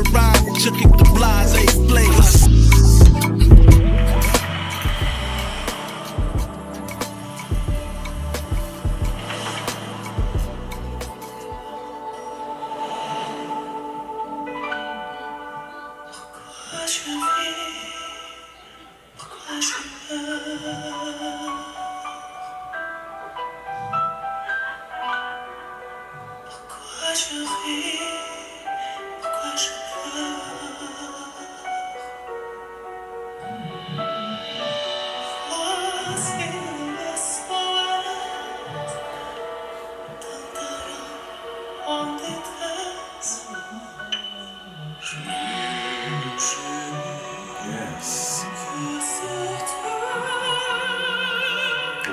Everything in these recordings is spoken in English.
the ride, just kick the blase place.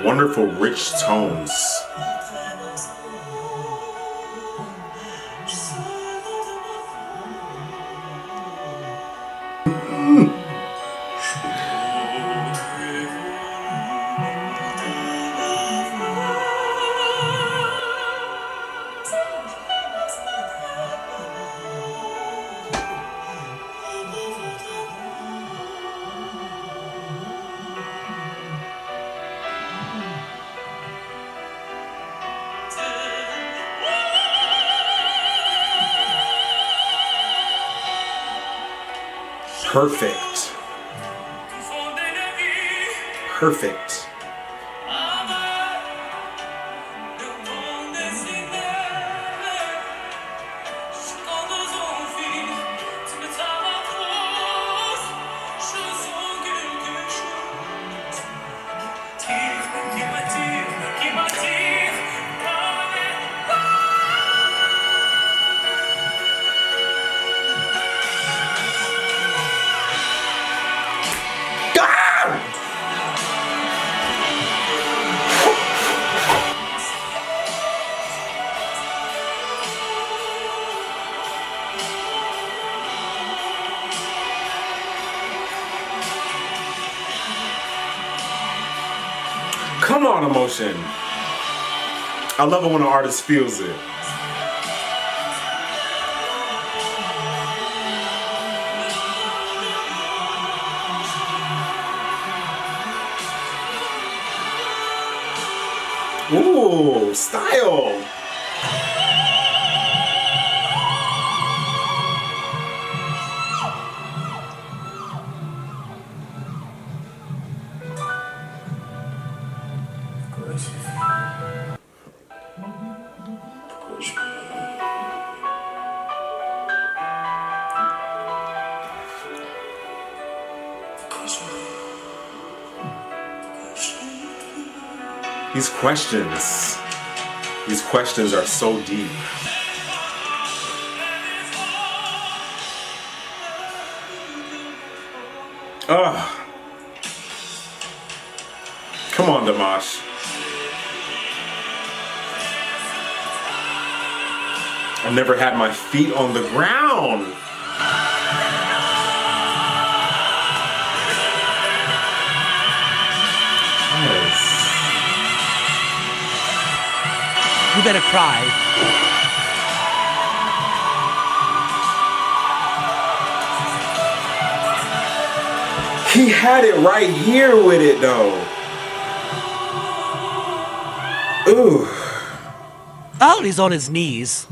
Wonderful, rich tones. Perfect. Perfect. Come on, emotion. I love it when an artist feels it. Ooh, style. These questions are so deep. Come on, Dimash. I've never had my feet on the ground. You better cry. He had it right here with it though. Ooh. Oh, he's on his knees.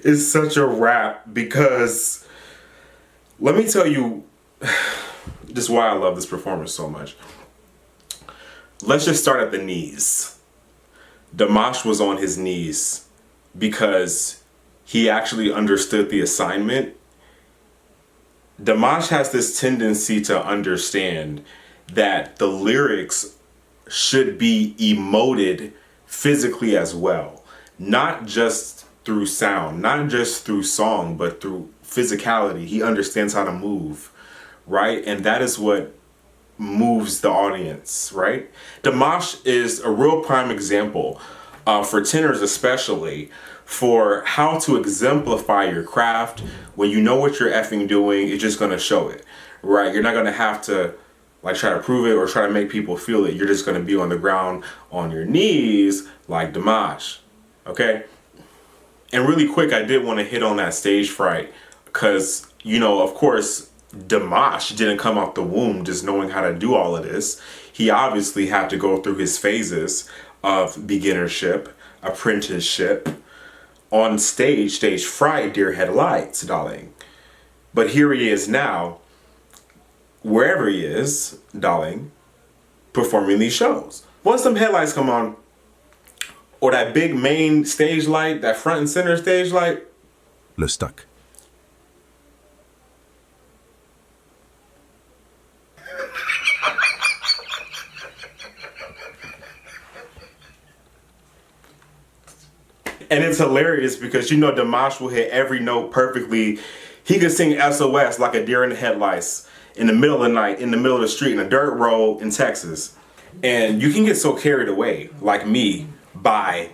It's such a wrap because let me tell you just why I love this performance so much. Let's just start at the knees. Dimash was on his knees because he actually understood the assignment. Dimash has this tendency to understand that the lyrics should be emoted physically as well. Not just through sound, not just through song, but through physicality. He understands how to move, right? And that is what moves the audience, right? Dimash is a real prime example for tenors especially, for how to exemplify your craft. When you know what you're effing doing, it's just gonna show it, right? You're not gonna have to like try to prove it or try to make people feel it. You're just gonna be on the ground on your knees like Dimash, okay? And really quick, I did want to hit on that stage fright because, you know, of course, Dimash didn't come out the womb just knowing how to do all of this. He obviously had to go through his phases of beginnership, apprenticeship, on stage fright, deer headlights, darling. But here he is now, wherever he is, darling, performing these shows. Once some headlights come on, or that big main stage light, that front and center stage light, Le stuck. and it's hilarious because you know Dimash will hit every note perfectly. He could sing SOS like a deer in the headlights in the middle of the night, in the middle of the street, in a dirt road in Texas. And you can get so carried away, like me, by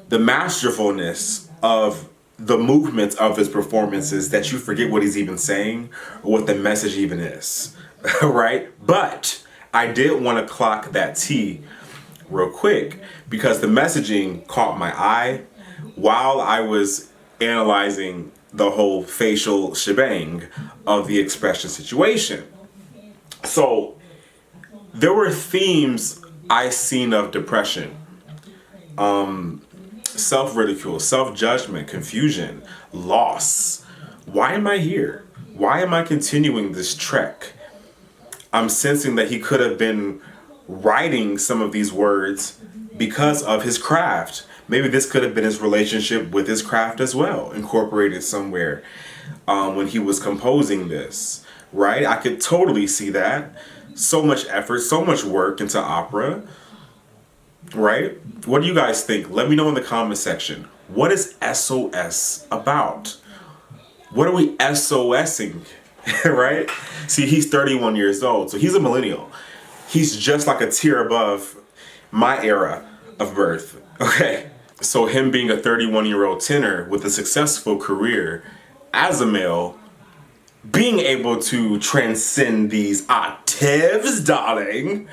the masterfulness of the movements of his performances that you forget what he's even saying or what the message even is, right? But I did want to clock that T real quick because the messaging caught my eye while I was analyzing the whole facial shebang of the expression situation. So there were themes I seen of depression, self-ridicule, self-judgment, confusion, loss. Why am I here? Why am I continuing this trek? I'm sensing that he could have been writing some of these words because of his craft. Maybe this could have been his relationship with his craft as well, incorporated somewhere when he was composing this, right? I could totally see that. So much effort, so much work into opera, right? What do you guys think? Let me know in the comment section. What is SOS about? What are we SOSing, right? See, he's 31 years old, so he's a millennial. He's just like a tier above my era of birth, okay? So him being a 31-year-old tenor with a successful career as a male, being able to transcend these octaves, darling,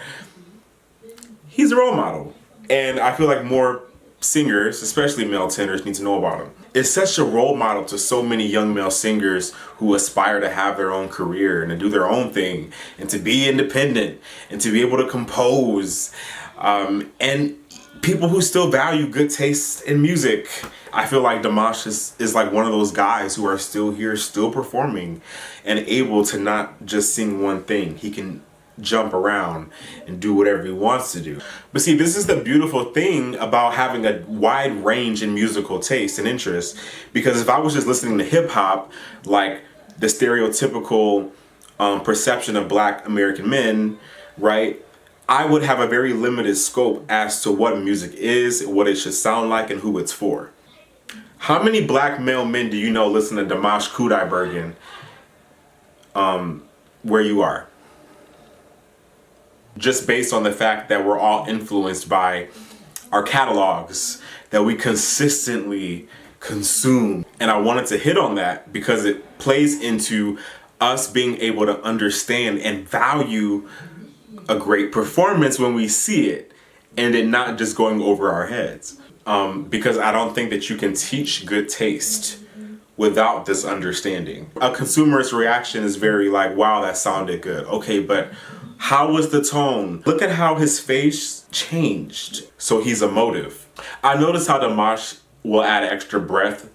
he's a role model. And I feel like more singers, especially male tenors, need to know about him. It's such a role model to so many young male singers who aspire to have their own career and to do their own thing and to be independent and to be able to compose. And people who still value good taste in music. I feel like Dimash is like one of those guys who are still here, still performing and able to not just sing one thing. He can jump around and do whatever he wants to do. But see, this is the beautiful thing about having a wide range in musical taste and interest, because if I was just listening to hip hop, like the stereotypical perception of Black American men, right, I would have a very limited scope as to what music is, what it should sound like, and who it's for. How many Black male men do you know listen to Dimash Kudaibergen where you are? Just based on the fact that we're all influenced by our catalogs that we consistently consume. And I wanted to hit on that because it plays into us being able to understand and value a great performance when we see it and it not just going over our heads. Because I don't think that you can teach good taste without this understanding. A consumerist reaction is very like, wow, that sounded good. Okay, but how was the tone? Look at how his face changed. So he's emotive. I noticed how Dimash will add extra breath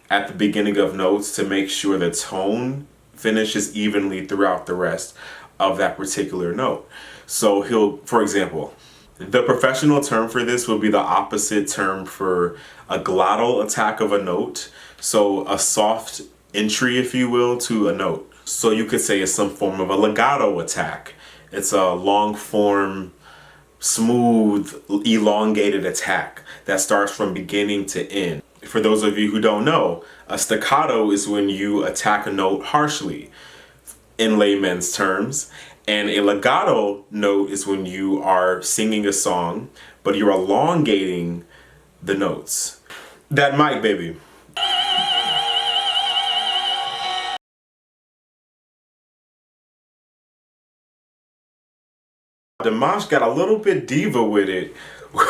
at the beginning of notes to make sure the tone finishes evenly throughout the rest of that particular note. So he'll, for example, the professional term for this would be the opposite term for a glottal attack of a note. So a soft entry, if you will, to a note. So you could say it's some form of a legato attack. It's a long form, smooth, elongated attack that starts from beginning to end. For those of you who don't know, a staccato is when you attack a note harshly, in layman's terms. And a legato note is when you are singing a song, but you're elongating the notes. That mic, baby. Dimash got a little bit diva with it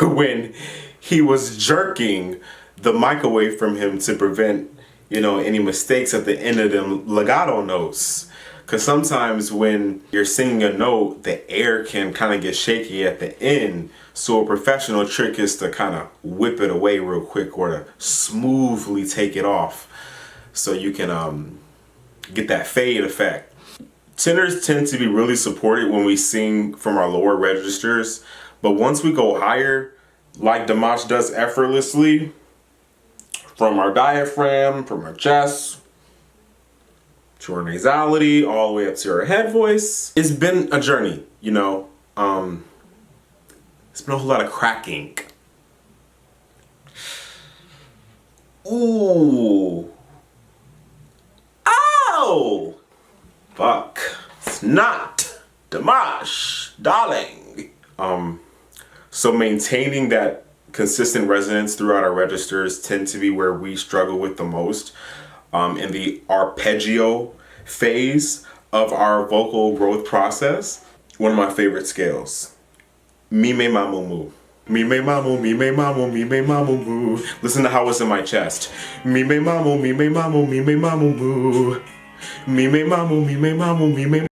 when he was jerking the mic away from him to prevent, you know, any mistakes at the end of them legato notes. Because sometimes when you're singing a note, the air can kind of get shaky at the end. So a professional trick is to kind of whip it away real quick or to smoothly take it off so you can get that fade effect. Tenors tend to be really supported when we sing from our lower registers, but once we go higher, like Dimash does effortlessly, from our diaphragm, from our chest, to our nasality, all the way up to our head voice, it's been a journey, you know. It's been a whole lot of cracking. Ooh. Ow! Fuck. It's not Dimash, darling. So maintaining that consistent resonance throughout our registers tend to be where we struggle with the most. In the arpeggio phase of our vocal growth process. One of my favorite scales. Mi me ma mu mu. Mi me ma mu, mi me ma mu, mi me ma mu mu. Listen to how it's in my chest. Mi me ma mu, mi me ma mu, mi me ma mu mu. Mi me ma mu, mi me ma mu, mi me.